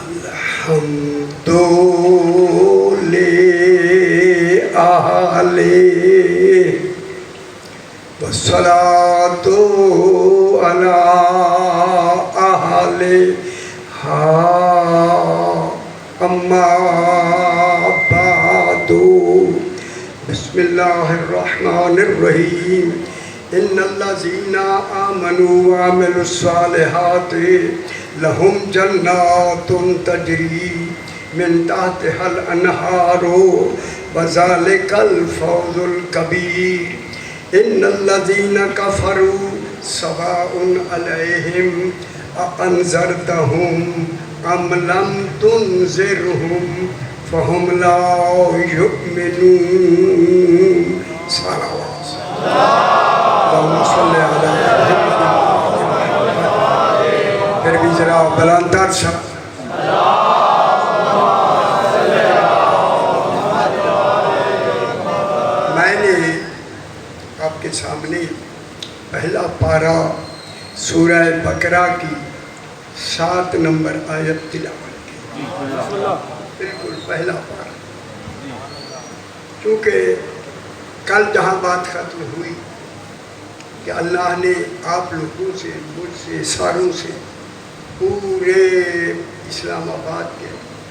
الحمد لآلہ والصلاة علی آلہا اما بعد بسم اللہ الرحمن الرحیم ان الذین آمنوا وعملوا الصالحات لهم جنات تجری من تحتها الانہار وذلک الفوز الکبیر ان الذین کفروا سواء علیہم اانذرتہم ام لم تنذرہم فہم لا یؤمنون صلوات اللہم صلی علی محمد پھر بھی ذرا بلندر سا میں نے آپ کے سامنے پہلا پارہ سورہ بقرہ کی 7 نمبر آیت تلاوت کی بالکل پہلا پارہ چونکہ کل جہاں بات ختم ہوئی کہ اللہ نے آپ لوگوں سے مجھ سے ساروں سے پورے اسلام آباد کے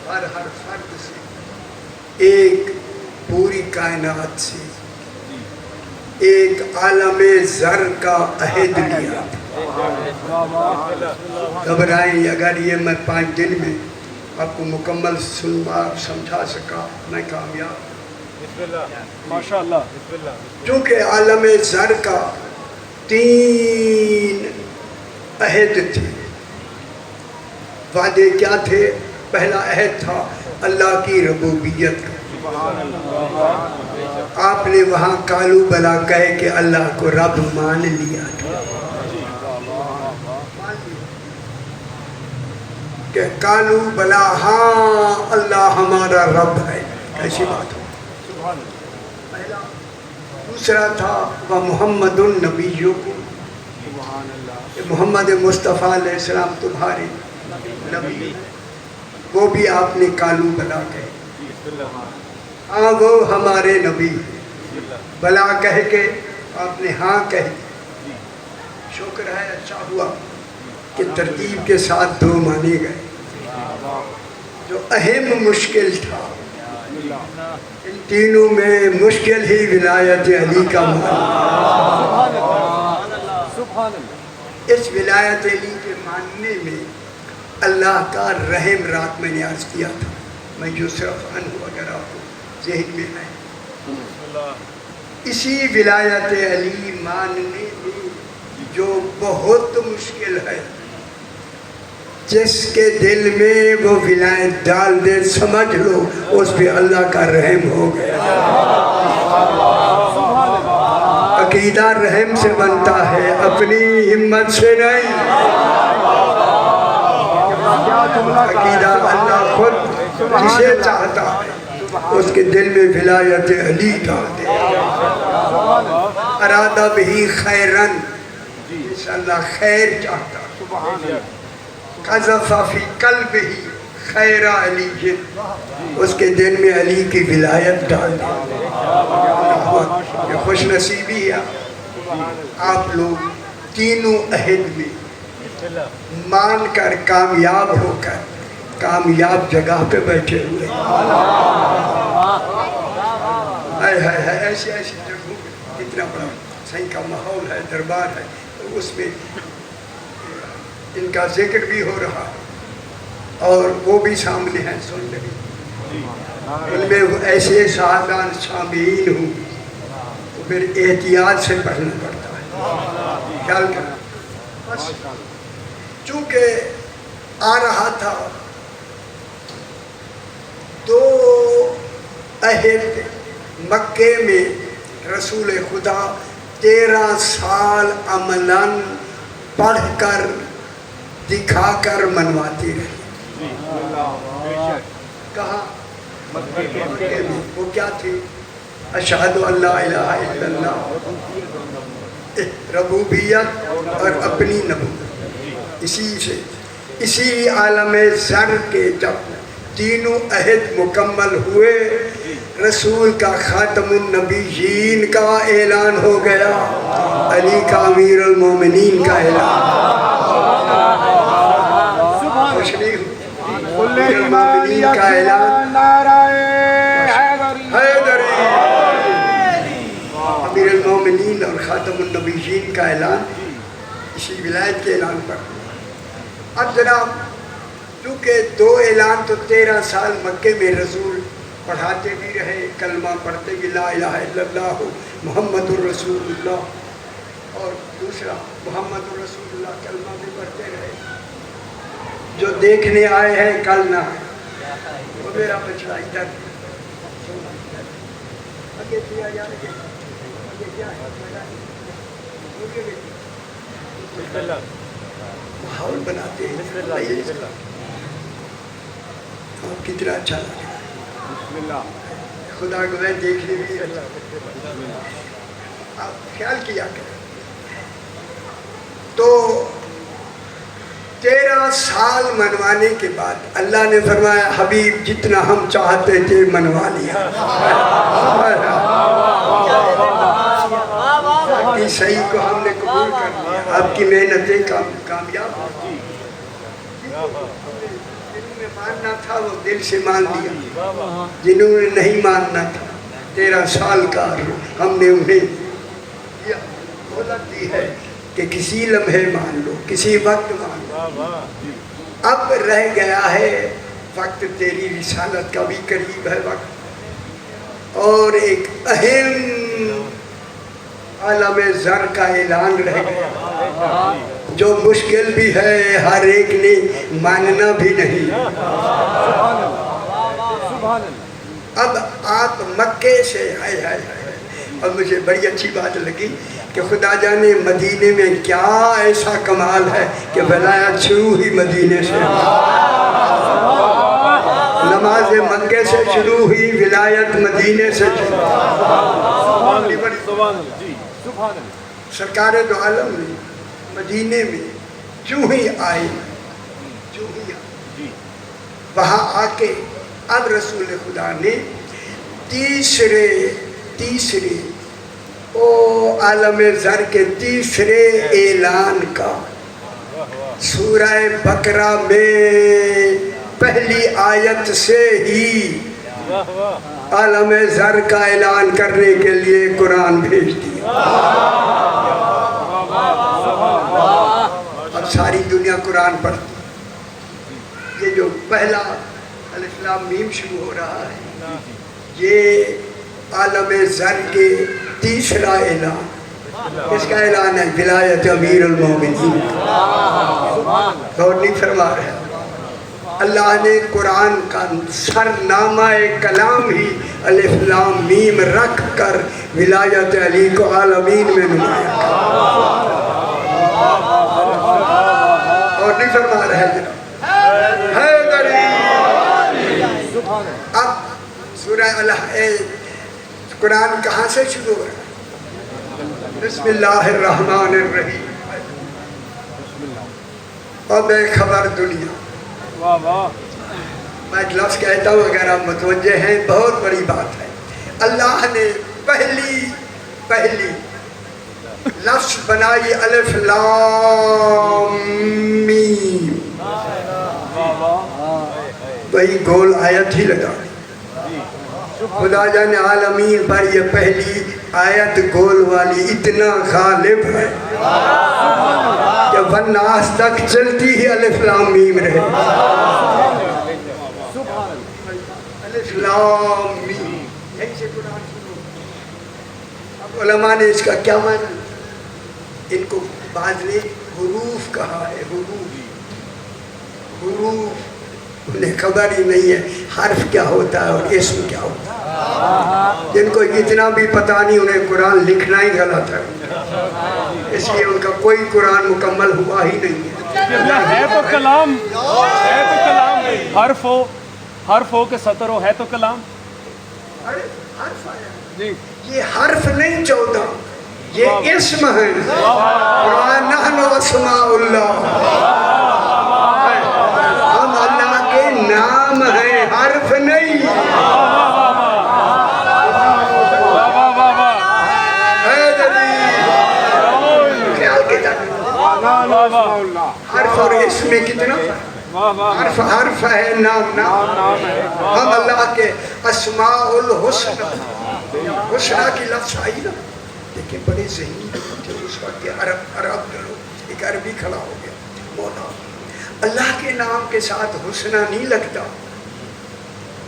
ہر فرد سے ایک پوری کائنات سے ایک عالم زر کا عہد لیا گھبرائیں اگر یہ میں 5 دن میں آپ کو مکمل سمجھا سکا میں کامیاب ماشاءاللہ چونکہ عالم زر کا 3 عہد تھے وعدے کیا تھے پہلا عہد تھا اللہ کی ربوبیت کا آپ نے وہاں کالو بلا کہے کہ اللہ کو رب مان لیا تھا کہ کالو بلا ہاں اللہ ہمارا رب ہے ایسی بات ہو دوسرا تھا وہ محمد النبیکم کہ محمد مصطفیٰ علیہ السلام تمہارے نبی وہ بھی آپ نے کالو بلا کہے ہاں وہ ہمارے نبی بلا کہہ کے آپ نے ہاں کہہ شکر ہے اچھا ہوا کہ ترتیب کے ساتھ 2 مانے گئے جو اہم مشکل تھا ان تینوں میں مشکل ہی ولایت علی کا ماننا اس ولایت علی کے ماننے میں اللہ کا رحم رات میں نے عرض کیا تھا میں یوسف عنہ اگر آپ کو ذہن میں ہے اسی ولایت علی ماننے میں جو بہت مشکل ہے جس کے دل میں وہ ولایت ڈال دے سمجھ لو اس پہ اللہ کا رحم ہو گیا عقیدہ رحم سے بنتا ہے اپنی ہمت سے نہیں عقیدہ اللہ خود جسے چاہتا ہے اس کے دل میں ولایت علی ڈال دے ارادہ بھی خیرن انشاءاللہ خیر چاہتا قذف فی قلبہ خیر علی اس کے دل میں علی کی ولایت ڈال دے یہ خوش نصیبی ہے آپ لوگ تینوں عہد میں مان کر کامیاب ہو کر کامیاب جگہ پہ بیٹھے ہوئے ایسی جگہوں میں اتنا بڑا صحیح کا ماحول ہے دربار ہے اس میں ان کا ذکر بھی ہو رہا ہے اور وہ بھی سامنے ہیں سن رہی ان میں ایسے سادان شامعین ہوں تو پھر احتیاط سے پڑھنا پڑتا ہے خیال کرنا بس چونکہ آ رہا تھا 2 عہد مکے میں رسول خدا 13 سال عملاً پڑھ کر دکھا کر منواتی رہی کہاں مکے میں وہ کیا تھی اشہد ان لا الہ الا اللہ ربوبیت اور اپنی نبوت اسی سے اسی عالم زر کے جب تینوں عہد مکمل ہوئے، رسول کا خاتم النبیین کا اعلان ہو گیا، علی کا امیر المومنین کا اعلان۔ خوش نہیں ہوں؟ امیر المومنین کا اعلان، حیدری، امیر المومنین اور خاتم النبیین کا اعلان اسی ولایت کے اعلان پر۔ اب جناب چونکہ دو اعلان تو 13 سال مکے میں رسول پڑھاتے بھی رہے، کلمہ پڑھتے بھی لا الہ الا اللہ محمد الرسول اللہ، اور دوسرا محمد الرسول اللہ کلمہ بھی پڑھتے رہے۔ جو دیکھنے آئے ہیں کل نہ آئے، وہ میرا بچڑا ادھر آگے کیا جا رہے ہیں، آگے کیا ہے ماحول بناتے ہیں، کتنا اچھا لگا، خدا کو میں دیکھنے بھی آپ خیال کیا کریں۔ تو 13 سال منوانے کے بعد اللہ نے فرمایا حبیب جتنا ہم چاہتے تھے منوا لیا، آپ کی صحیح کو ہم نے قبول کر لیا، آپ کی محنتیں کامیاب ہوئی، جنہوں نے ماننا تھا وہ دل سے مان لیا، جنہوں نے نہیں ماننا تھا 13 سال کا ہم نے انہیں مہلت دی ہے کہ کسی لمحے مان لو، کسی وقت مان لو۔ اب رہ گیا ہے وقت، تیری رسالت کا بھی قریب ہے وقت، اور ایک اہم عالم زر کا اعلان رہ گیا جو مشکل بھی ہے، ہر ایک نے ماننا بھی نہیں۔ اب آپ مکے سے اور مجھے بڑی اچھی بات لگی کہ خدا جانے مدینے میں کیا ایسا کمال ہے کہ ولایت شروع ہی مدینے سے، نماز منگے سے شروع ہوئی، ولایت مدینے سے شروع۔ سرکار دو عالم نے مدینے میں جو ہی آئے، وہاں آ کے اب رسول خدا نے تیسرے عالم زر کے تیسرے اعلان کا سورہ بقرہ میں پہلی آیت سے ہی عالم زر کا اعلان کرنے کے لیے قرآن بھیج دیا۔ اب ساری دنیا قرآن پڑھتی، یہ جو پہلا الف لام میم شروع ہو رہا ہے یہ عالم زر کے تیسرا اعلان، اس کا اعلان ہے ولایت امیر المومنین۔ غور نہیں فرما رہے، اللہ نے قرآن کا سرنامہ کلام ہی الف لام میم رکھ کر ولایت علی کو عالمین میں نمایا کر، اور نہیں فرما رہے جناب حیدری۔ اب سورہ قرآن کہاں سے شروع ہو رہا ہے؟ بسم اللہ الرحمن الرحیم۔ اور بے خبر دنیا، میں ایک لفظ کہتا ہوں اگر آپ متوجہ ہیں، بہت بڑی بات ہے۔ اللہ نے پہلی لفظ بنائی الف لام میم، وہی گول آیت ہی لگا۔ خدا جانے عالمین پر یہ پہلی آیت گول والی اتنا غالب ہے کہ والناس تک چلتی ہی الف لام میم رہے۔ الف لام میم، یہیں سے قرآن شروع۔ اب علماء نے اس کا کیا معنی، ان کو بعض نے حروف کہا ہے، حروف، انہیں خبر ہی نہیں ہے حرف کیا ہوتا ہے اور اسم کیا ہوتا ہے۔ جن کو اتنا بھی پتہ نہیں انہیں قرآن لکھنا ہی غلط ہے، اس لیے ان کا کوئی قرآن مکمل ہوا ہی نہیں ہے۔ ہے تو کلام، ہے تو کلام، حرف ہو کہ سطر ہو، ہے تو کلام۔ حرف آیا، یہ حرف نہیں 14، یہ اسم ہے۔ نحن اسماء اللہ، حرف اور اسم میں کتنا حرف حرف ہے، نام نام ہے. ہم اللہ کے اسماء الحسنہ، حسنہ کی لفظ آئی نا، لیکن بڑے ذہنی تھے اس وقت کے عرب لوگ. ایک عربی کھڑا ہو گیا، مولا اللہ کے نام کے ساتھ حسنہ نہیں لگتا،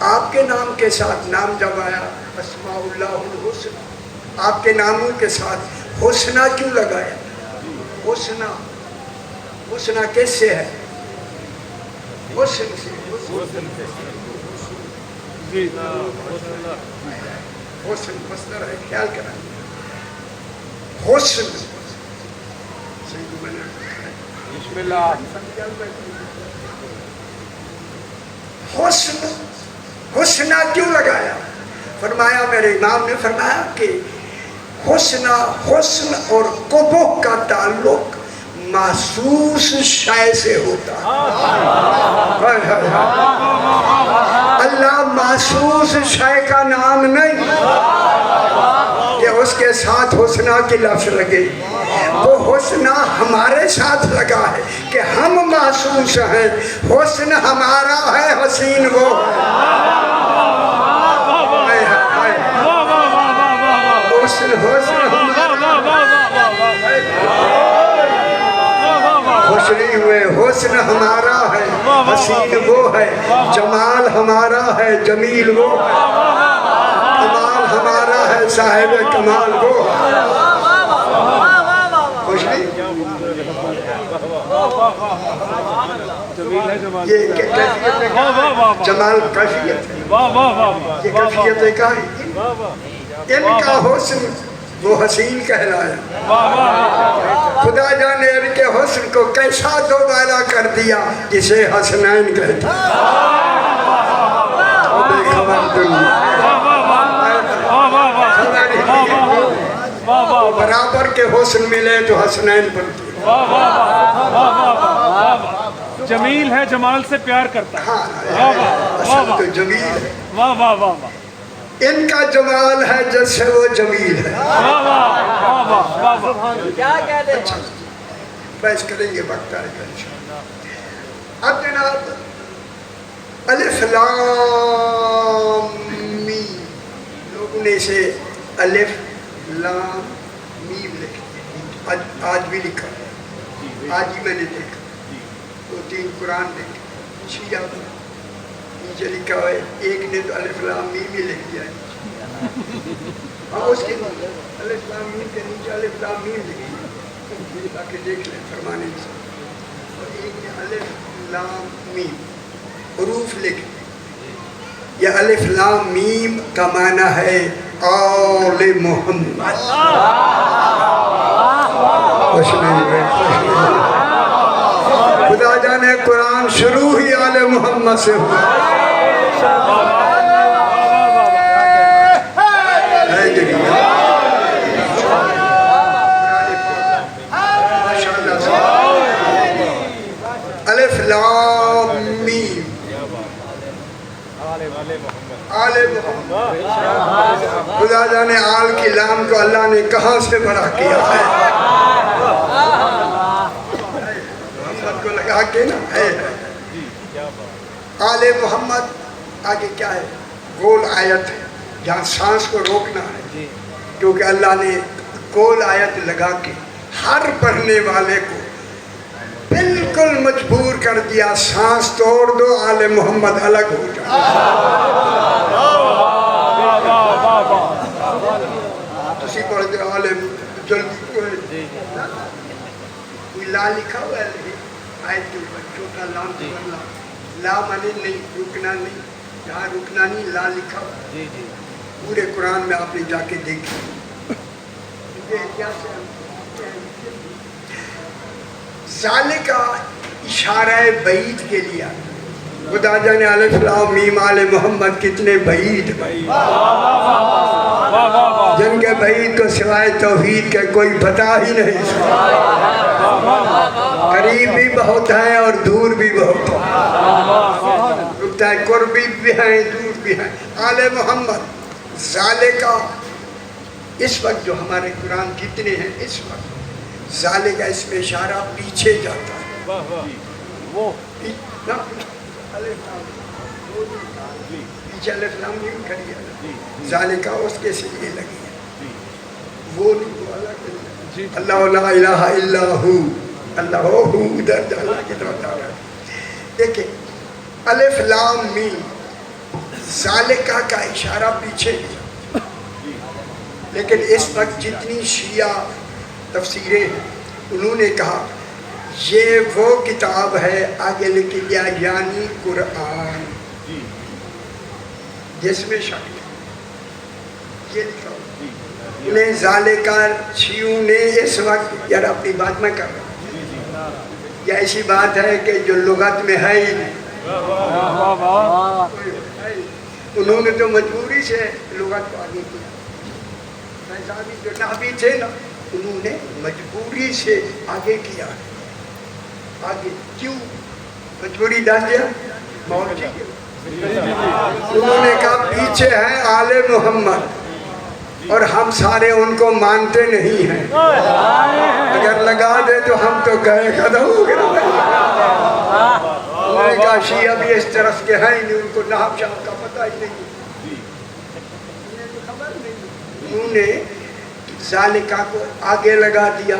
آپ کے نام کے ساتھ نام جب آیا اسماء اللہ الحسنہ، آپ کے ناموں کے ساتھ حسنہ کیوں لگایا؟ حسنہ، حسنہ کس سے ہے؟ حسن سے. حسن مصدر ہے، خیال کرنا. حسن بسم اللہ. حسن، حسنہ کیوں لگایا؟ فرمایا، میرے امام نے فرمایا کہ حسنہ، حسن اور قبح کا تعلق محسوس شے سے ہوتا ہے. اللہ محسوس شے کا نام نہیں کہ اس کے ساتھ حسنہ کی لفظ لگے. وہ حسنہ ہمارے ساتھ لگا ہے کہ ہم محسوس ہیں. حسن ہمارا ہے، حسین وہ حسن خوشری ہوئے. حسن ہمارا ہے، حسین وہ ہے. جمال ہمارا ہے، جمیل وہ ہے. کمال ہمارا ہے، صاحب کمال وہ ہے. خوشری یہ کیفیت ہے، جمال کیفیت ہے. یہ کیفیت ہے کیا ہے؟ ان کا حسن وہ حسین کہلایا. خدا جانے ان کے حسن کو کیسا دوبارہ کر دیا جسے حسنین کہتے ہیں. برابر کے حسن ملے تو حسنین بنتے. جمیل ہے، جمال سے پیار کرتا ہے. اصل تو جمیل ہے. واہ واہ واہ واہ. ان کا جمال ہے جیسے وہ جمیل ہے. کیا کہتے ہیں؟ بحث کریں گے وقت آئے گا انشاءاللہ. اب جناب الف لام میم، لوگوں نے اسے الف لام میم لکھا. آج بھی لکھا، آج ہی میں نے دیکھا. 2-3 قرآن دیکھا، شیعہ نیچے لکھا ہے. ایک نے تو الف لام میم ہی لکھ دیا ہے. اور اس کے الف لام میم کے نیچے الف لام میم لکھ دیا تاکہ دیکھ لیں فرمانے سے. اور ایک نے الف لام میم حروف لکھ. یہ الف لام میم کا معنی ہے آل محمد. خدا جانے قرآن شروع ہی آل محمد سے ہوا. الف لام میم آل محمد. خدا جانے آل کی لام کو اللہ نے کہاں سے بڑا کیا ہے. محمد کو لگا کے نا ہے. آل محمد آگے کیا ہے؟ گول آیت ہے جہاں سانس کو روکنا ہے، کیونکہ اللہ نے گول آیت لگا کے ہر پڑھنے والے کو بالکل مجبور کر دیا. سانس توڑ دو، آل محمد الگ ہو جائے. تسی پڑھ دو آل جلدی کوئی لا لکھا ہوا ہے آیت کے اوپر، چھوٹا لام تو لا مانے نہیں، رکنا نہیں. جہاں رکنا نہیں لا لکھا ہوا پورے قرآن میں. آپ نے جا کے دیکھی. ذالکہ اشارہ بعید کے لیے. خدا جانے الف لام میم آل محمد کتنے بعید ہیں، جن کے بعید کو سوائے توحید کے کوئی پتہ ہی نہیں. قریب بھی بہت ہیں اور دور بھی بہت ہیں. رکتا ہے قربی بھی ہیں دور بھی ہیں. آل محمد ذالکہ اس وقت جو ہمارے قرآن کتنے ہیں اس وقت ذالکہ اس میں اشارہ پیچھے جاتا ہے. وہ پیچھے الف لام میم کھڑی ہے، ذالکہ اس کے سینے لگی ہے، وہ نہیں وہ الگ ہے۔ اللہ لا الہ الا ہو، اللہ ہو ادھر اللہ کی طرف جا رہا ہے۔ دیکھیں الف لام میم ذالکہ کا اشارہ پیچھے بھی، لیکن اس وقت جتنی شیعہ تفسیریں ہیں انہوں نے کہا یہ وہ کتاب ہے، آگے لکھ لیا یعنی قرآن، جس میں شک نہیں، یہ لکھا انہیں ذالکہ شیعوں نے اس وقت، یار اپنی بات میں کر رہا ہوں، یہ ایسی بات ہے کہ جو لغت میں ہے ہی نہیں، انہوں نے تو مجبوری سے لغت کو آگے کیا، جو نحوی تھے نا انہوں نے مجبوری سے آگے کیا، آگے کیوں مجبوری ڈال دیا؟ مولوی انہوں نے کہا پیچھے ہیں آل محمد اور ہم سارے ان کو مانتے نہیں ہیں، اگر لگا دے تو ہم تو گئے ختم ہو گئے۔ انہوں نے کہا شیعہ بھی اس طرف کے ہیں ہی نہیں، ان کو نحو شاہ کا پتہ ہی نہیں، انہوں نے ذالکہ کو آگے لگا دیا،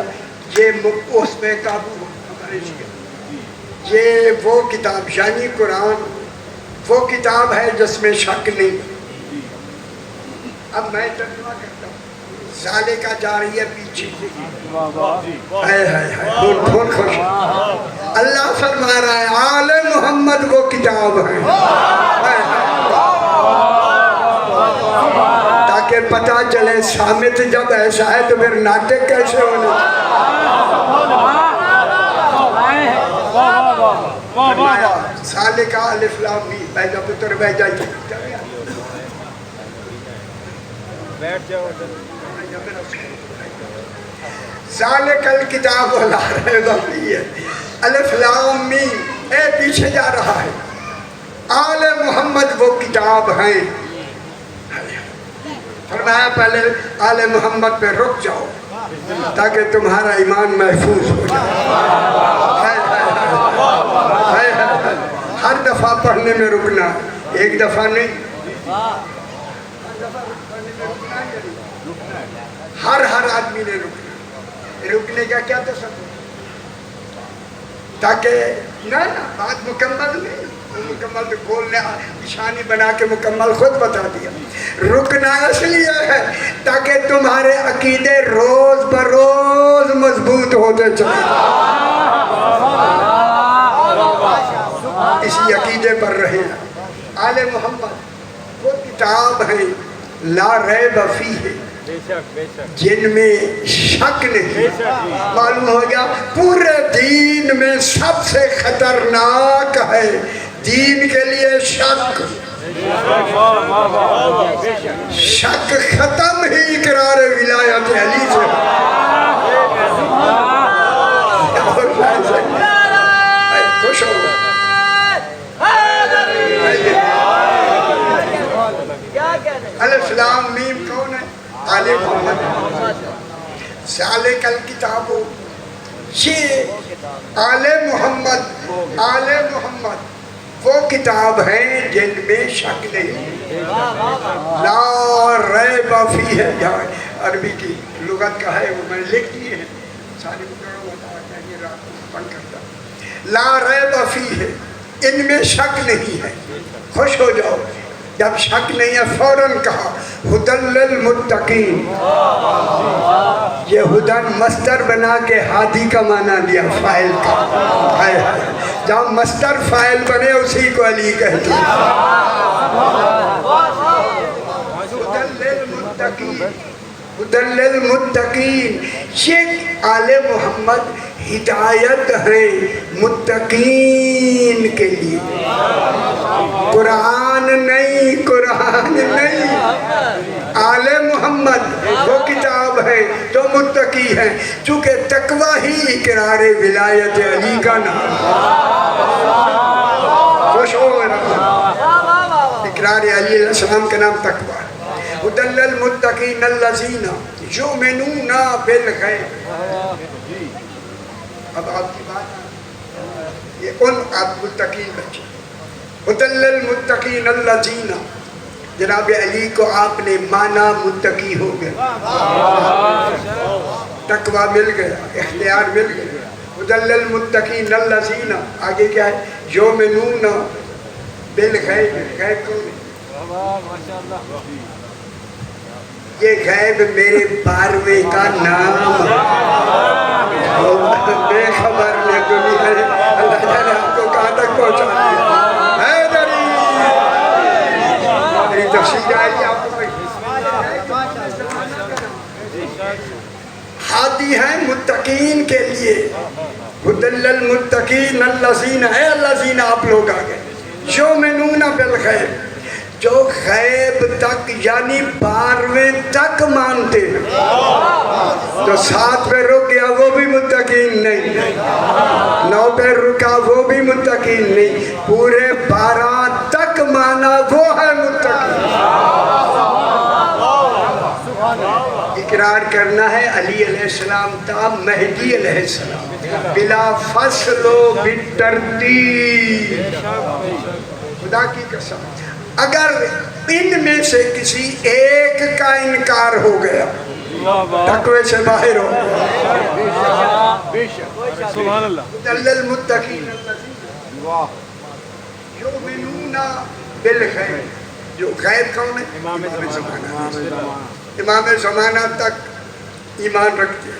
یہ اس میں قابو ہمارے شیعہ، یہ وہ کتاب یعنی قرآن وہ کتاب ہے جس میں شک نہیں۔ اب میں ترجمہ کرتا ہوں، ذالکہ جا رہی ہے پیچھے، کون خوش ہے؟ اللہ فرما رہا ہے آل محمد وہ کتاب ہے، تاکہ پتہ چلے سامت جب ایسا ہے تو پھر ناطق کیسے ہونے ذالکہ الف لام میم، بیجا پتر بیجا بیٹھ جاؤ۔ ذالکہ الکتاب لا ریب فیہ، الف لام میم، اے پیچھے جا رہا ہے، آل محمد وہ کتاب ہیں، فرمایا پہلے آل محمد پہ رک جاؤ تاکہ تمہارا ایمان محفوظ ہو جائے۔ ہر دفعہ پڑھنے میں رکنا، ایک دفعہ نہیں، ہر آدمی نے رکنے کا کیا تصور، تاکہ نہ بات مکمل نہیں، مکمل تو کھول نے نشانی بنا کے مکمل خود بتا دیا، رکنا اس لیے ہے تاکہ تمہارے عقیدے روز بروز مضبوط ہوتے چلے، اسی عقیدے پر رہے۔ آل محمد وہ کتاب ہے لا ریب فیہ، جن میں شک نہیں، معلوم ہو گیا پورے دین میں سب سے خطرناک ہے دین کے لیے شک، شک ختم ہی اقرار ولایت علی سے، خوش ہو الف لام میم کون ہے؟ آل محمد۔ ذالکہ الکتاب، یہ آل محمد وہ کتاب ہیں جن میں شک نہیں، لا ریب فیہ، یہاں عربی کی لغت کا ہے وہ میں لکھ دیے ہیں، ساری رات پڑھ کرتا، لا ریب فیہ، ان میں شک نہیں ہے، خوش ہو جاؤ، جب شک نہیں ہے فوراً کہا ہدی للمتقین، یہ ہدن مصدر بنا کے ہادی کا معنی لیا فاعل کا، جہاں مصدر فاعل بنے اسی کو علی کہتے ہیں، ہدی للمتقین، یہ آل محمد ہدایت ہے متقین کے لیے، قرآن نہیں، آل محمد وہ کتاب ہے جو متقی ہے، چونکہ تقوی ہی اقرار ولایت علی کا نام، اقرار علی علیہ السلام کا نام تقوی ہے۔ ہدی للمتقین الذین یؤمنون بالغیب، اب آپ کی بات یہ ان متقین بچے. ہدی للمتقین الذین، جناب علی کو آپ نے مانا متقی ہو گیا، تقوی مل گیا، اختیار مل گیا. ہدی للمتقین الذین، آگے کیا ہے؟ یؤمنون بالغیب. غیب کون ہے؟ یہ غیب میرے 12ویں کا نام ہے. بے خبر میں دنیا ہے، اللہ نے آپ کو کہاں تک پہنچا دیا. حیدری میری تفسیر آئی آپ کو. ہادی ہیں متقین کے لیے. ہدی للمتقین الذین، اے الذین آپ لوگ آ گئے. یؤمنون بالغیب، جو غیب تک یعنی 12ویں تک مانتے ہیں. تو 7 پہ رک گیا وہ بھی متقین نہیں، 9 پہ رکا وہ بھی متقین نہیں، پورے 12 تک مانا وہ ہے متقین. اقرار کرنا ہے علی علیہ السلام تا مہدی علیہ السلام بلا فصل و بالترتیب. خدا کی قسم اگر ان میں سے کسی ایک کا انکار ہو گیا تقوی سے باہر ہو سبحان اللہ. ہدی للمتقین یؤمنون بالغیب. جو غیب کون ہے؟ امام زمانہ. امام زمانہ تک ایمان رکھتے ہیں.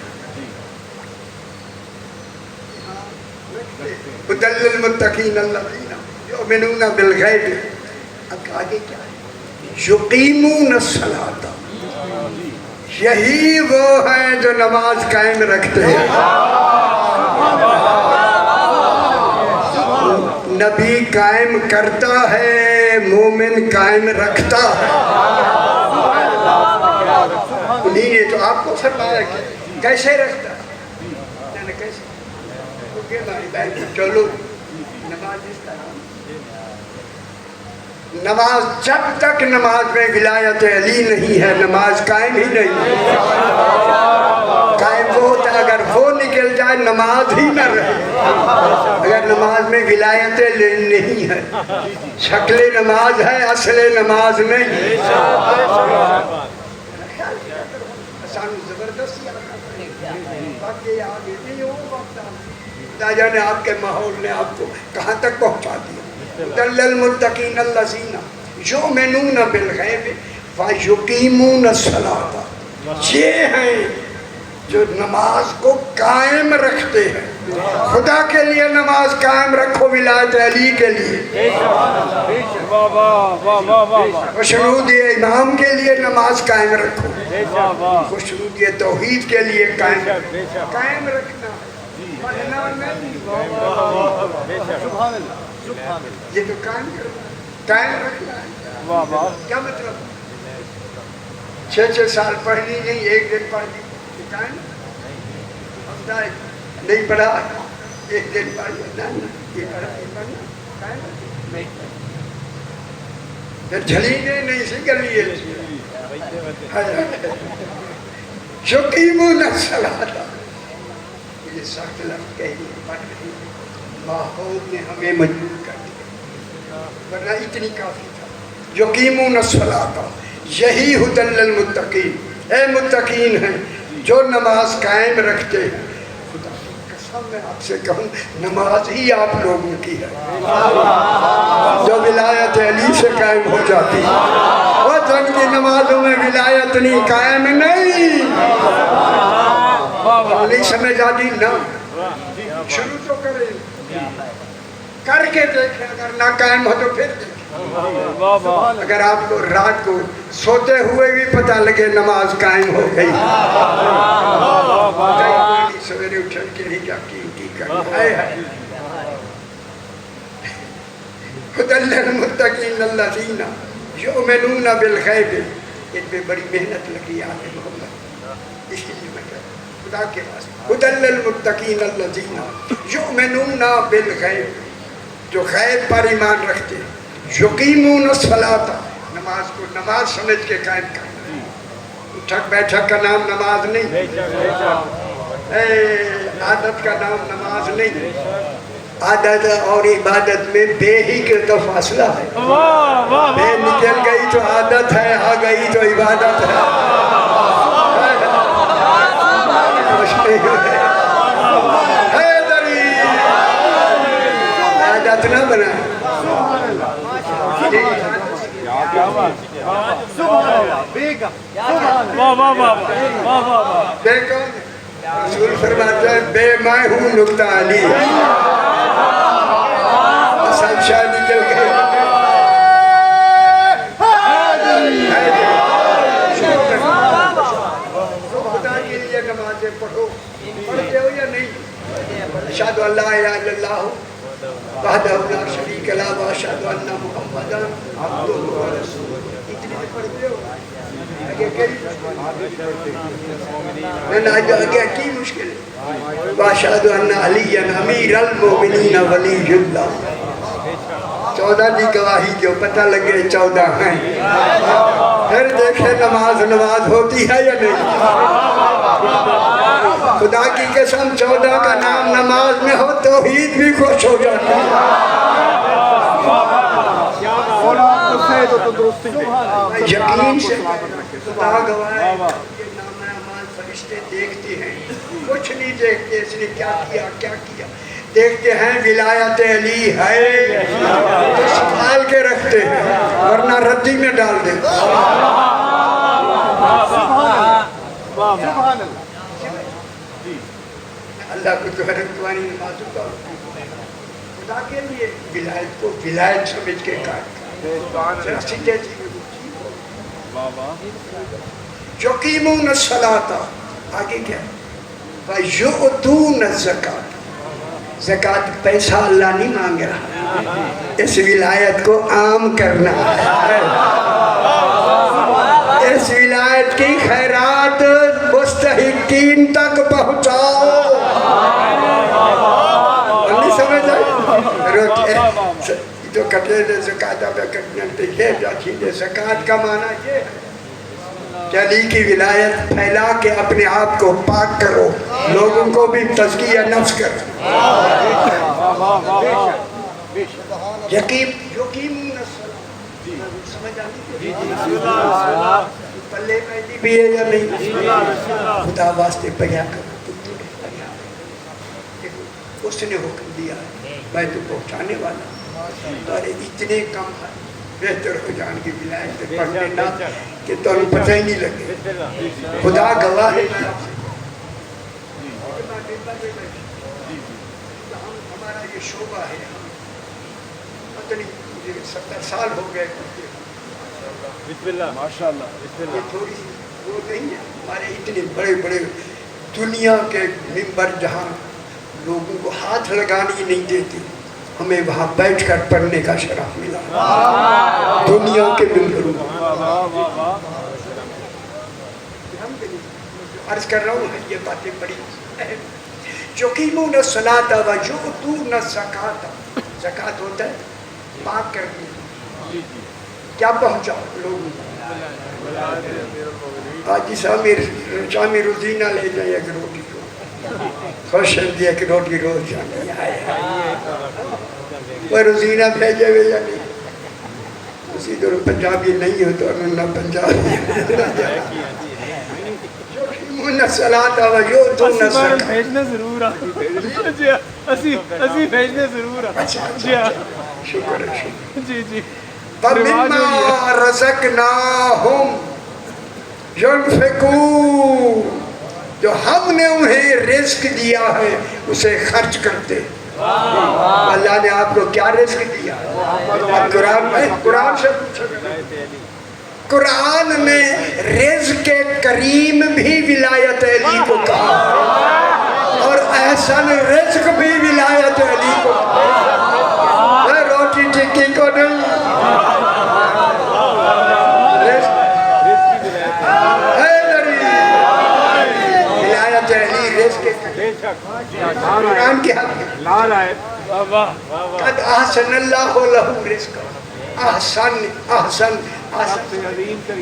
ہدی للمتقین الذین یؤمنون بالغیب. اب آگے کیا ہے؟ یقیمون الصلاۃ. یہی وہ ہیں جو نماز قائم رکھتے ہیں. نبی قائم کرتا ہے، مومن قائم رکھتا ہے. انہیں نے تو آپ کو فرمایا کہ کیسے رکھتا ہے، کیسے چلو نماز اس طرح. نماز جب تک نماز میں ولایت علی نہیں ہے نماز قائم ہی نہیں. قائم وہ ہوتا ہے اگر وہ نکل جائے نماز ہی نہ رہے. اگر نماز میں ولایت نہیں ہے، شکل نماز ہے اصل نماز نہیں. زبردستی نے آپ کے ماحول نے آپ کو کہاں تک پہنچا دیا. ہدی للمتقین الذین یؤمنون بالغیب ویقیمون الصلاۃ. یہ ہیں جو نماز کو قائم رکھتے ہیں. خدا کے لیے نماز قائم رکھو، ولایت علی کے لیے. خوشنود امام کے لیے نماز قائم رکھو، خوشنود توحید کے لیے قائم رکھنا، پڑھنا نہیں. یہ تو قائم رکھنا ہے. کیا مطلب؟ 6 سال پڑھنی نہیں، ایک دن پڑھ لی قائم. ہفتہ نہیں پڑھا، ایک دن پڑھ لینا، یہ پڑھا نہیں پڑھنا قائم. پھر جھلینے نہیں سی کر لیے. یقیمون الصلاۃ. یہ سخت لفظ کہنے پڑھ رہی ماحول نے ہمیں مجبور کر دیا، ورنہ اتنی کافی تھا. یقیمون الصلاۃ، یہی ہدی للمتقین. اے متقین ہیں جو نماز قائم رکھتے ہیں. خدا کی قسم میں آپ سے کہوں نماز ہی آپ لوگوں کی ہے جو ولایت علی سے قائم ہو جاتی ہے. اور جن کی نمازوں میں ولایت نہیں، قائم نہیں. نہیں سمجھ آتی نا؟ شروع تو کریں، کر کے دیکھیں، اگر نہ قائم ہو تو پھر دیکھیں. اگر آپ کو رات کو سوتے ہوئے بھی پتہ لگے نماز قائم ہو گئی، سویرے اٹھن کے لیے کیا کی کرنا ہے. ہدی للمتقین الذین یؤمنون بالغیب. ان پہ بڑی محنت لگی آل محمد، اس لیے میں کہتا ہوں خدا کے واسطے. ہدی للمتقین الذین یؤمنون بالغیب، جو غیب پر ایمان رکھتے ہیں. یقیمون الصلاۃ، نماز کو نماز سمجھ کے قائم کرنا. اٹھک بیٹھک کا نام نماز نہیں، عادت کا نام نماز نہیں. عادت اور عبادت میں بے ہی کا فاصلہ ہے. واہ واہ بے نکل گئی تو عادت ہے, آ گئی تو عبادت ہے. حیدری عادت نہ بنائیں. واہ واہ واہ واہ واہ. دیکھو رسول فرماتے ہیں بے میں ہوں نکتہ علی. سب شاہ نکل گئے. خدا کے لیے نمازیں پڑھو. پڑھتے ہو یا نہیں؟ اشہد ان لا الہ الا اللہ وحدہ لا شریک لہ واشہد ان محمدا عبدہ ورسولہ. اتنے پڑھتے ہو؟ آگے کی مشکل ہے؟ واشہد ان علی امیر المومنین ولی اللہ. 14 کی گواہی جو پتہ لگے 14 ہیں. پھر دیکھیں نماز ہوتی ہے یا نہیں. خدا کی قسم 14 کا نام نماز میں ہو توحید بھی خوش ہو جاتا ہے. یقین سے خدا گواہ ہے یہ نام اعمال فرشتے دیکھتے ہیں. کچھ نہیں دیکھتے اس نے کیا کیا کیا کیا. دیکھتے ہیں ولایت علی ہے تو سنبھال کے رکھتے ہیں ورنہ ردی میں ڈال دیتے. اللہ کو جو ہے رکھوانی نمازوں کا خدا کے لیے ولایت کو ولایت سمجھ کے کاٹ ذرا سیدھے یقیمون الصلاۃ. آگے کیا وَيُؤْتُونَ الزَّکَاۃَ. زکوٰۃ پیسہ اللہ نہیں مانگ رہا, اس ولایت کو عام کرنا ہے. اس ولایت کی خیرات مستحقین تک پہنچاؤ. نہیں سمجھ آئی؟ جو کٹے دے زکاة پہ کٹنے یہ جاتی دے. زکاة کا معنی یہ ہے کہ علی کی ولایت پھیلا کے اپنے آپ کو پاک کرو, لوگوں کو بھی تزکیہ نفس کرو. یقیمون الصلاۃ. سمجھ آتی ہے پلے پہلی بھی ہے یا نہیں؟ خدا واسطے پڑھا کرو. اس نے حکم دیا ہے میں تو پہنچانے والا ہوں. تو اتنے کم ہے بہتر ہو جان کی ولایت پڑھنے نہ کہ تو پتہ ہی نہیں لگے. خدا گواہ ہے. ہمارا یہ شعبہ ہے, پتہ نہیں مجھے 70 سال ہو گئے. بسم اللہ ماشاءاللہ. بسم یہ اللہ. تھوڑی وہ نہیں ہے. ہمارے اتنے بڑے بڑے دنیا کے ممبر جہاں لوگوں کو ہاتھ لگانی نہیں دیتے, ہمیں وہاں بیٹھ کر پڑھنے کا شرف ملا دنیا کے ممبروں. عرض کر رہا ہوں یہ باتیں بڑی یقیمون الصلاۃ ویؤتون الزکاۃ. زکوٰۃ ہوتا ہے پاک کرنے. کیا پہنچاؤ لوگوں کو؟ آج شامی روزینہ لے جائیں ایک روٹی کو خوش ہے ایک روٹی روز جانے آئے. وہ روزینہ بھیجے ہوئے یا نہیں؟ اسی طرح پنجابی نہیں ہو تو نہ پنجابی. یقیمون الصلاۃ ویؤتون الزکاۃ. بھیجنے ضرور آ اسی بھیجنے ضرور آ. شکر ہے شکر. جی جی. وَمِمَّا رَزَقْنَاهُمْ يُنْفِقُونَ. جو ہم نے انہیں رزق دیا ہے اسے خرچ کرتے. اللہ نے آپ کو کیا رزق دیا؟ قرآن میں قرآن سے پوچھا. قرآن میں رزق کریم بھی ولایت علی کو کہا اور احسن رزق بھی ولایت علی کو کہا. روٹی ٹکی کو نہیں. ولایت علی رزق قرآن کی حق ہے. قد احسن اللہ لہو رزق. احسن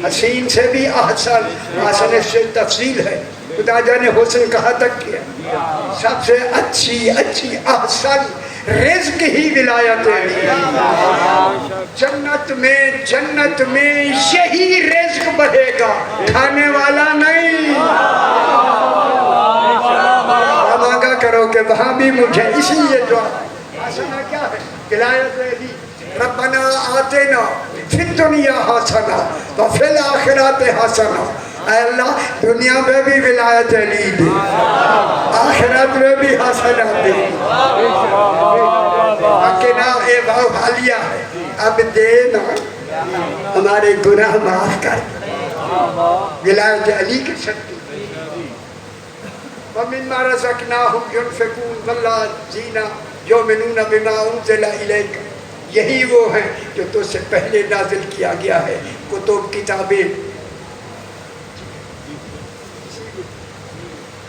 حسین سے بھی احسن. احسن سے تفصیل ہے. خدا جانے حسن کہاں تک کیا. سب سے اچھی احسن رزق ہی ولایت علی جنت میں یہی رزق بڑھے گا کھانے والا نہیں مانگا کرو کہ وہاں بھی مجھے اسی یہ دعا حسنہ کیا ہے ولایت علی ربنا آتنا فی الدنیا حسنہ وفی الآخرات حسنہ اے اللہ دنیا میں بھی ولایت علی دے آخرت میں بھی حسنہ دے اکنا اے باؤ حالیہ اب دینا ہمارے گناہ معاف کر ولایت علی کی شکتی وَمِنْمَا رَزَقْنَاهُمْ يُنْفِقُونَ وَالَّذِينَ يُؤْمِنُونَ بِمَا أُنزِلَ إِلَيْكَ یہی وہ ہیں جو تو سے پہلے نازل کیا گیا ہے کتب کتابیں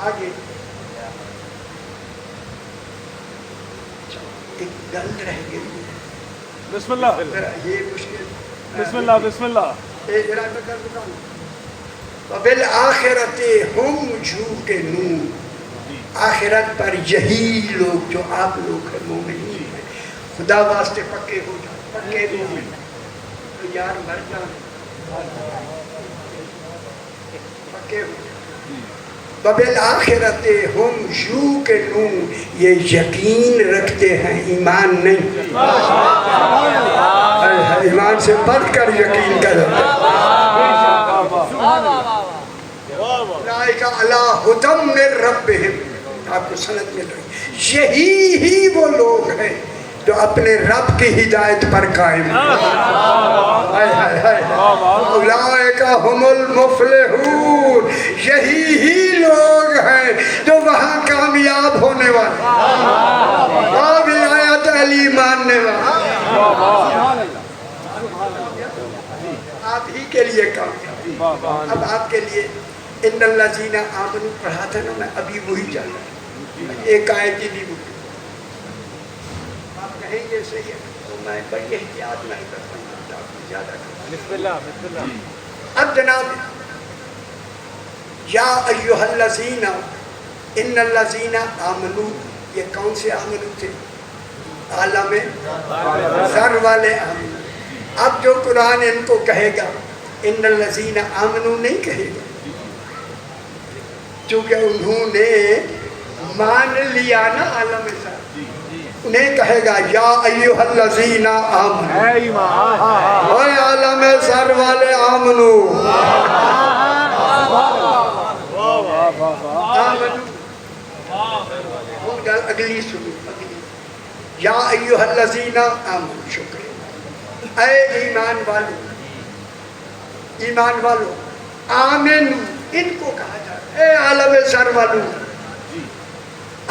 آگے ایک گل رہ گئی بسم اللہ یہ مشکل بسم اللہ بسم اللہ وَبِالْآخِرَةِ هُمْ يُوقِنُونَ آخرت پر یہی لوگ جو آپ لوگ ہیں مومنین ہیں خدا واسطے پکے ہو جائیں پکے مومن تو یار مر جائیں پکے ہو جائیں وَبِالْآخِرَةِ هُمْ يُوقِنُونَ یہ یقین رکھتے ہیں ایمان نہیں ایمان سے بڑھ کر یقین کرتے اولئک علی ھدی من ربہم آپ کو سند مل رہی یہی ہی وہ لوگ ہیں جو اپنے رب کی ہدایت پر قائم ہیں اولئک ھم المفلحون یہی ہی لوگ ہیں جو وہاں کامیاب ہونے والے ولایت علی ماننے والے آپ ہی کے لیے کامیاب اب آپ کے لیے ان الذین آمنوا پڑھا تھا نا میں ابھی وہی چل رہا ایک آیت ہی نہیں بھولی آپ کہیں گے صحیح ہے تو میں بڑی احتیاط نہیں کرتا ہوں زیادہ بسم اللہ اب جناب یا ایھا الذین ان الذین آمنوا یہ کون سے آمنوا تھے عالم ذر والے آمنوا اب جو قرآن ان کو کہے گا ان الذین آمنوا نہیں کہے گا چونکہ انہوں نے مان لیا نا عالم ذر انہیں کہے گا یا ایھا الذین آمنوا اے عالم ذر والے آمنوا اگلی سنو یا ایھا الذین آمنوا شکر اے ایمان والو آمنو ان کو کہا جاتا ہے اے عالم ذر والو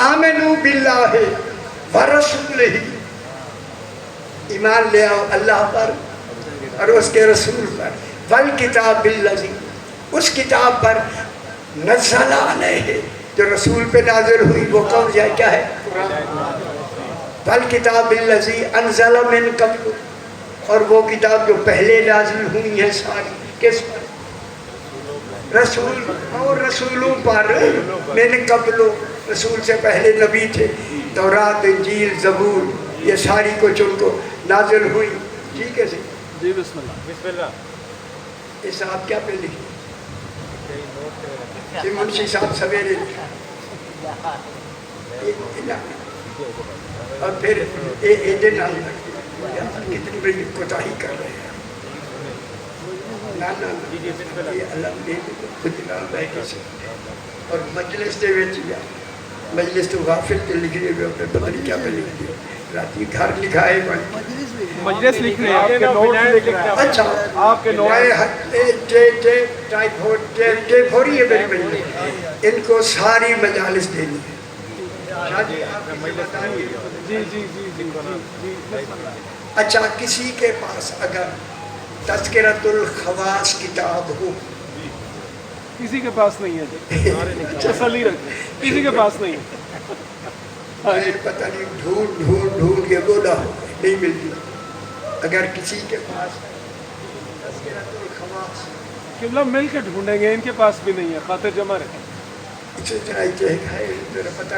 آمنو باللہ ورسولہ ایمان لے آؤ اللہ پر اور اس کے رسول پر والکتاب الذی اس کتاب پر نزل علیہ جو رسول پہ نازل ہوئی وہ کون جائے کیا ہے قرآن والکتاب الذی انزل من قبل اور وہ کتاب جو پہلے نازل ہوئی ہیں ساری کس پر رسول اور رسولوں پر من قبل رسول سے پہلے نبی تھے تورات انجیل زبور یہ ساری کچھ ان کو نازل ہوئی ٹھیک ہے جی بسم اللہ یہ صاحب کیا پہ لکھی یہ منشی صاحب سویرے اور پھر ایڈے نام کتنی بڑی کوتاہی کر رہے ہیں یہ علم اور مجلس دے ویچ گیا مجلس تو غافل کے لکھ رہے ہوئے پتہ نہیں کیا پہ لکھ دیا راتی گھر لکھا ہے مجلس لکھ رہے ہیں آپ کے نوٹ لکھ رہے ہیں اچھا آپ کے نوٹ ٹائپ ہو رہی ہے میری مجلس ان کو ساری مجالس دینی ہے اچھا کسی کے پاس اگر تذکرۃ الخواص کتاب ہو کسی کے پاس نہیں ہے تسلی رکھیں کسی کے پاس نہیں ہے پتہ نہیں ڈھونڈ کے بولا نہیں ملتی اگر کسی کے پاس تذکرۃ الخواص قبلہ مل کے ڈھونڈیں گے ان کے پاس بھی نہیں ہے خاطر جمع رکھیں اسے ذرا یہ ہے ذرا پتہ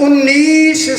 19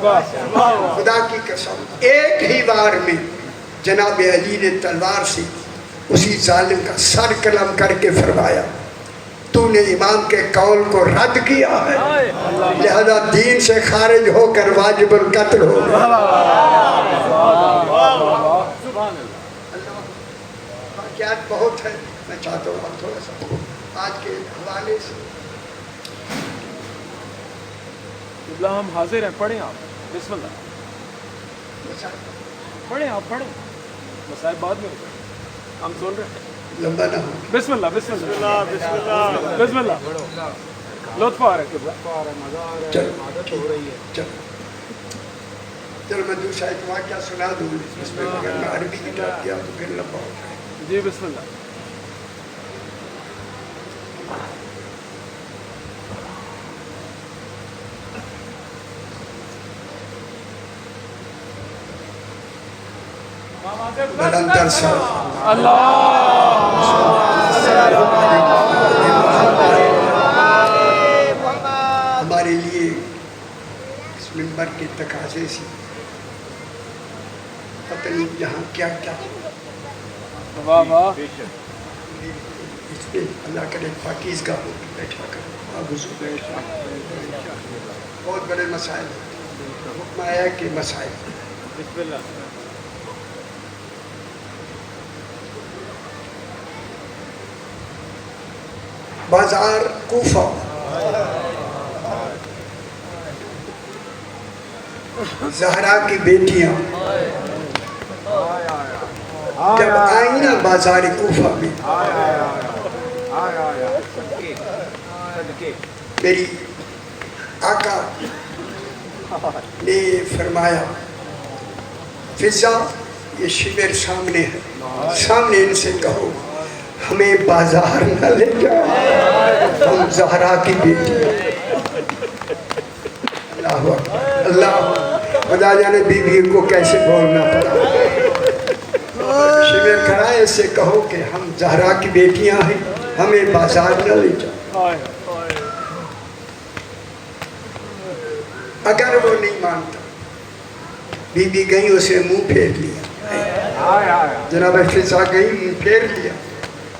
خدا کی قسم ایک ہی بار میں جناب علی نے تلوار سے اسی ظالم کا سر قلم کر کے فرمایا تو نے امام کے قول کو رد کیا ہے لہذا دین سے خارج ہو کر واجب القتل ہو گیا۔ واقعات بہت ہے، میں چاہتا ہوں آپ تھوڑا سا آج کے حوالے سے ہم حاضر ہیں، پڑھیں آپ، بسم اللہ پڑھیں، آپ پڑھیں، مسائل بعد میں ہوگا، ہم سن رہے ہیں، لمبا نہ ہو۔ بسم اللہ بسم اللہ بسم اللہ، لطف آ رہا ہے قبلہ، چلو میں دوسرا ایک واقعہ سنا دوں اس میں اگر میں عربی کتاب کیا تو پھر لمبا ہو جائے۔ جی بسم اللہ۔ بلندر سر ہمارے لیے اس منبر کے تقاضے سے پتہ نہیں یہاں کیا کیا واہ واہ، اس پہ اللہ کرے پاکیزگاہ ہو کے بیٹھا کر آگوزو بیٹھا، بہت بڑے مسائل ہیں، حکم آیا کہ مسائل بسم اللہ۔ بازار کوفہ زہرا کی بیٹیاں جب آئیں نا بازار کوفہ میں میری آقا نے فرمایا فضا یہ شمر سامنے ہے، سامنے ان سے کہو ہمیں بازار نہ لے جاؤ، ہم زہرا کی بیٹی ہیں۔ اللہ اکبر، اللہ خدا جانے بی بی کو کیسے بولنا پڑا۔ شمر کرائے سے کہو کہ ہم زہرا کی بیٹیاں ہیں، ہمیں بازار نہ لے جاؤ۔ اگر وہ نہیں مانتا بی بی گئی اسے منہ پھیر لیا، جناب فضا گئی منہ پھیر لیا،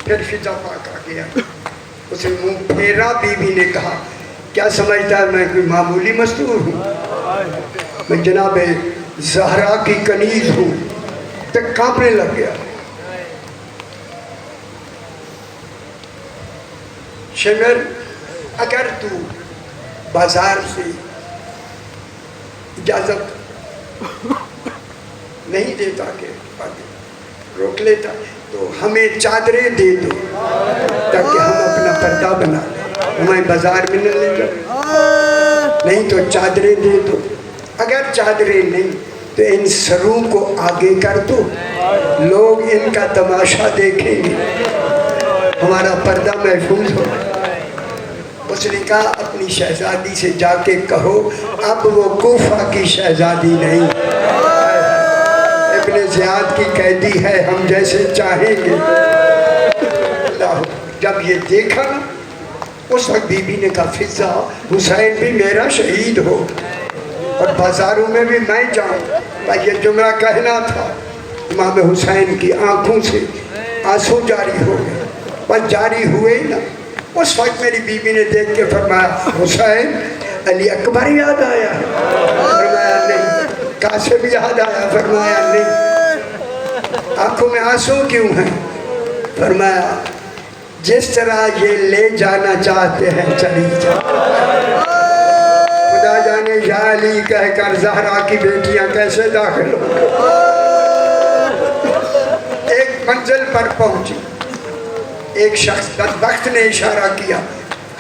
پھر فضا پاک آ گیا اسے منہ پھیرا، بی بی نے کہا کیا سمجھتا ہے میں کوئی معمولی مستور ہوں، میں جناب زہرا کی کنیز ہوں، تک کانپنے لگ گیا۔ شمر اگر تو بازار سے اجازت نہیں دیتا کہ روک لیتا تو ہمیں چادریں دے دو تاکہ ہم اپنا پردہ بنا لیں، ہمیں بازار میں نہ لے جاؤ، نہیں تو چادریں دے دو، اگر چادریں نہیں تو ان سروں کو آگے کر دو، لوگ ان کا تماشا دیکھیں گے، ہمارا پردہ محفوظ ہو۔ اس نے کہا اپنی شہزادی سے جا کے کہو اب وہ کوفہ کی شہزادی نہیں، ابن زیاد کی قیدی ہے، ہم جیسے چاہیں گے۔ اللہ جب یہ دیکھا اس وقت بی بی نے کہا فضا حسین بھی میرا شہید ہو اور بازاروں میں بھی میں جاؤں، یہ جملہ کہنا تھا۔ امام حسین کی آنکھوں سے آنسو جاری ہو گئے، بس جاری ہوئے ہی نہ۔ اس وقت میری بی بی نے دیکھ کے فرمایا حسین علی اکبر یاد آیا، فرمایا نہیں، قاسم یاد آیا، فرمایا نہیں، آنکھوں میں آنسو کیوں ہیں، فرمایا جس طرح یہ لے جانا چاہتے ہیں چلی جا۔ خدا جانے یا علی کہہ کر زہرا کی بیٹیاں کیسے داخل ہو۔ ایک منزل پر پہنچی، ایک شخص بدبخت نے اشارہ کیا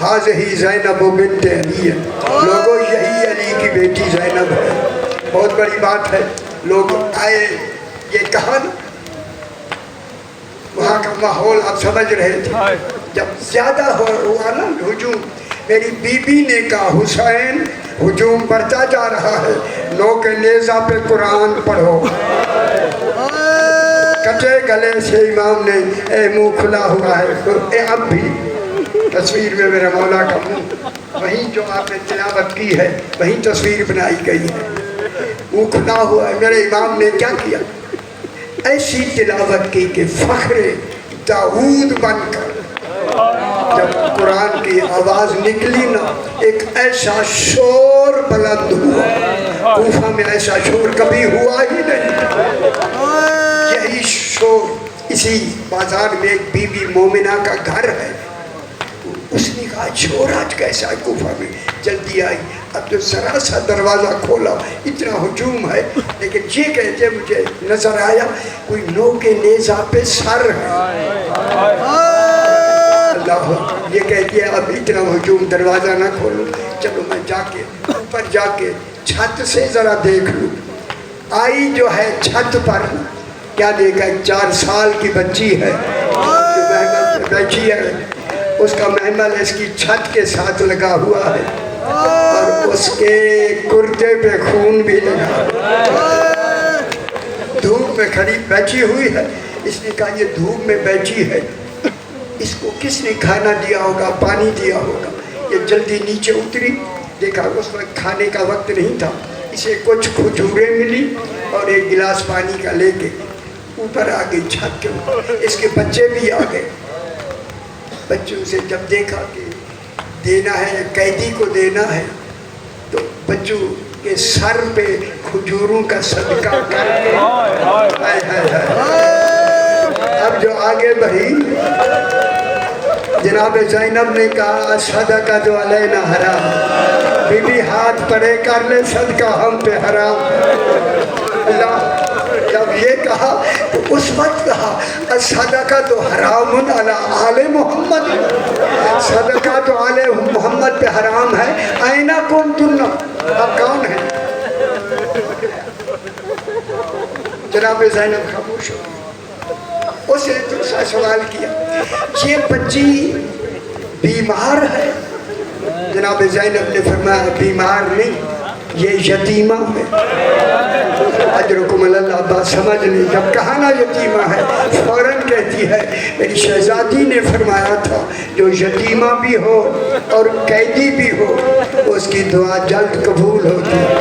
حاضہی زینب بنت علی، لوگوں یہی علی کی بیٹی زینب ہے۔ بہت بڑی بات ہے، لوگ آئے، یہ کہا نا وہاں کا ماحول آپ سمجھ رہے تھے، جب زیادہ ہوا نا ہجوم، میری بی بی نے کہا حسین ہجوم بڑھتا جا رہا ہے، لوگ نیزہ پہ قرآن پڑھو۔ کٹے گلے سے امام نے اے منہ کھلا ہوا ہے، اب بھی تصویر میں میرا مولا کا منہ، وہیں جو آپ نے تلاوت کی ہے وہیں تصویر بنائی گئی ہے۔ وہ کھلا ہوا ہے. میرے امام نے کیا کیا؟ ایسی تلاوت کی کہ فخر داؤد بن کر جب قرآن کی آواز نکلی نا ایک ایسا شور بلند ہوا. کوفہ میں ایسا شور کبھی ہوا ہی نہیں. یہی شور اسی بازار میں ایک بی بی مومنہ کا گھر ہے. اس نے کہا شور آج کیسا ہے کوفہ میں. جلدی آئی. اب تو ذرا سا دروازہ کھولا اتنا ہجوم ہے. لیکن یہ کہتے مجھے نظر آیا کوئی نو کے نیزہ پہ سر ہے. اللہ یہ کہتی ہے اب اتنا ہجوم دروازہ نہ کھولوں. چلو میں جا کے اوپر جا کے چھت سے ذرا دیکھ لوں. آئی جو ہے چھت پر کیا دیکھا 4 سال کی بچی ہے جو محمل پہ بیٹھی ہے. اس کا محمل اس کی چھت کے ساتھ لگا ہوا ہے اور اس کے کرتے پہ خون بھی لگا. دھوپ میں کھڑی بیٹھی ہوئی ہے. اس نے کہا یہ دھوپ میں بیٹھی ہے اس کو کس نے کھانا دیا ہوگا پانی دیا ہوگا. یہ جلدی نیچے اتری. دیکھا اس وقت کھانے کا وقت نہیں تھا. اسے کچھ کھجوریں ملی اور ایک گلاس پانی کا لے کے اوپر آ گئی چھت کے اوپر. اس کے بچے بھی آ گئے. بچوں سے جب دیکھا کہ دینا ہے قیدی کو دینا ہے تو بچوں کے سر پہ کھجوروں کا صدقہ کر کے اب جو آگے بڑھی جناب زینب نے کہا صدقہ تو علینا حرام. بی بی ہاتھ پڑے کر لے صدقہ ہم پہ حرام. اللہ جب یہ کہا تو اس وقت کہا صدقہ تو حرام علی آل محمد. صدقہ تو آل محمد پہ حرام ہے. اینا کنتم اب کون ہے؟ جناب زینب خاموش ہو. اس نے دوسرا سوال کیا یہ بچی بیمار ہے؟ جناب زینب نے فرمایا بیمار نہیں یہ یتیمہ ہے. اجرکم اللہ. بات سمجھ نہیں. جب کہا نا یتیمہ ہے فوراً کہتی ہے میری شہزادی نے فرمایا تھا جو یتیمہ بھی ہو اور قیدی بھی ہو اس کی دعا جلد قبول ہوتی ہے.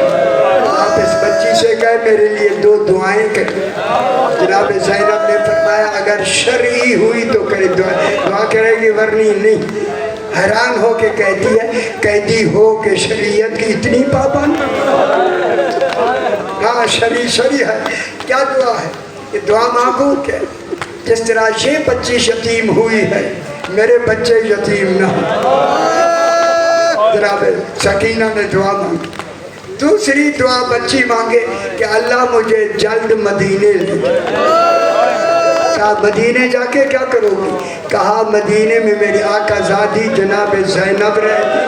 آپ اس بچی سے کہے میرے لیے 2 دعائیں کریں. جناب زینب نے فرمایا اگر شرعی ہوئی تو کرے دعا کرے گی ورنی نہیں. حیران ہو کے کہتی ہے قیدی ہو کہ شریعت کی اتنی پابند. ہاں شرعی ہے. کیا دعا ہے؟ یہ دعا معقول ہے. جس طرح یہ بچی یتیم ہوئی ہے میرے بچے یتیم نہ ہوں. جناب سکینہ نے دعا مانگی. دوسری دعا بچی مانگے کہ اللہ مجھے جلد مدینے لے جائے. کہا مدینے جا کے کیا کرو گی؟ کہا مدینے میں میری آقا زادی جناب زینب رہتی.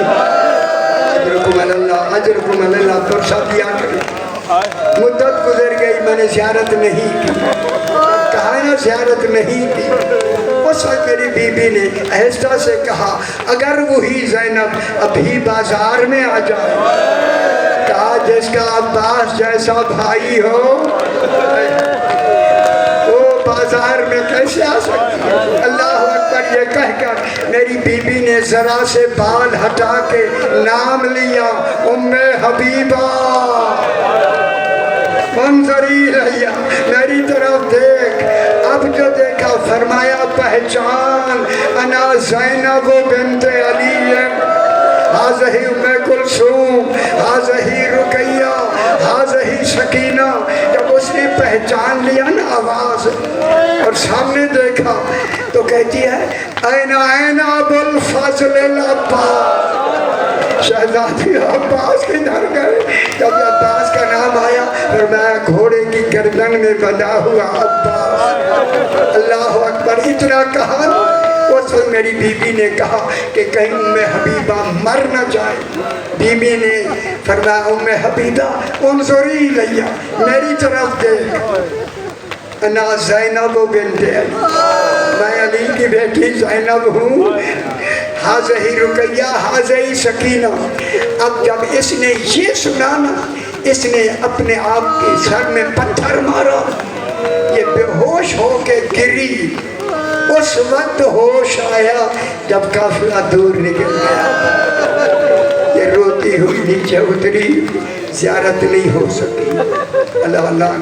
اجرکم اللہ اجرکم اللہ. پرسہ دیا کرے. مدت گزر گئی میں نے زیارت نہیں کی. کہا نا زیارت نہیں کی. اس وقت میری بی بی نے آہستہ سے کہا اگر وہی زینب ابھی بازار میں آ جائے. کہا جس کا عباس جیسا بھائی ہو وہ بازار میں کیسے آ سکتی ہے؟ اللہ اکبر. یہ کہہ کر میری بی بی نے ذرا سے بال ہٹا کے نام لیا ام حبیبہ. منظری رہیا میری طرف دیکھ. اب جو دیکھا فرمایا پہچان انا زینب بنت علی حاضہی ام کلثوم حاضہی رقیہ حاضہی سکینہ. جب اس نے پہچان لیا نا آواز اور سامنے دیکھا تو کہتی ہے این ابو الفضل العباس. شہزادی عباس کے در گئے. جب عباس کا نام آیا اور میں گھوڑے کی گردن میں بندھا ہوا عباس. اللہ اکبر. اتنا کہا اس وقت میری بی بی نے کہا کہ کہیں ام حبیبہ مر نہ جائے. بی بی نے فرمایا ام حبیبہ انظری لیا میری طرف دیکھ انا زینب بنت علی. میں علی کی بیٹی زینب ہوں. حاضہی رقیہ حاضہی سکینہ. اب جب اس نے یہ سنا نا اس نے اپنے آپ کے سر میں پتھر مارا. یہ بے ہوش ہو کے گری. اس وقت ہوش آیا جب قافلہ دور نکل گیا. یہ روتی ہوئی نیچے اتری. زیارت نہیں ہو سکی اللہ اللہ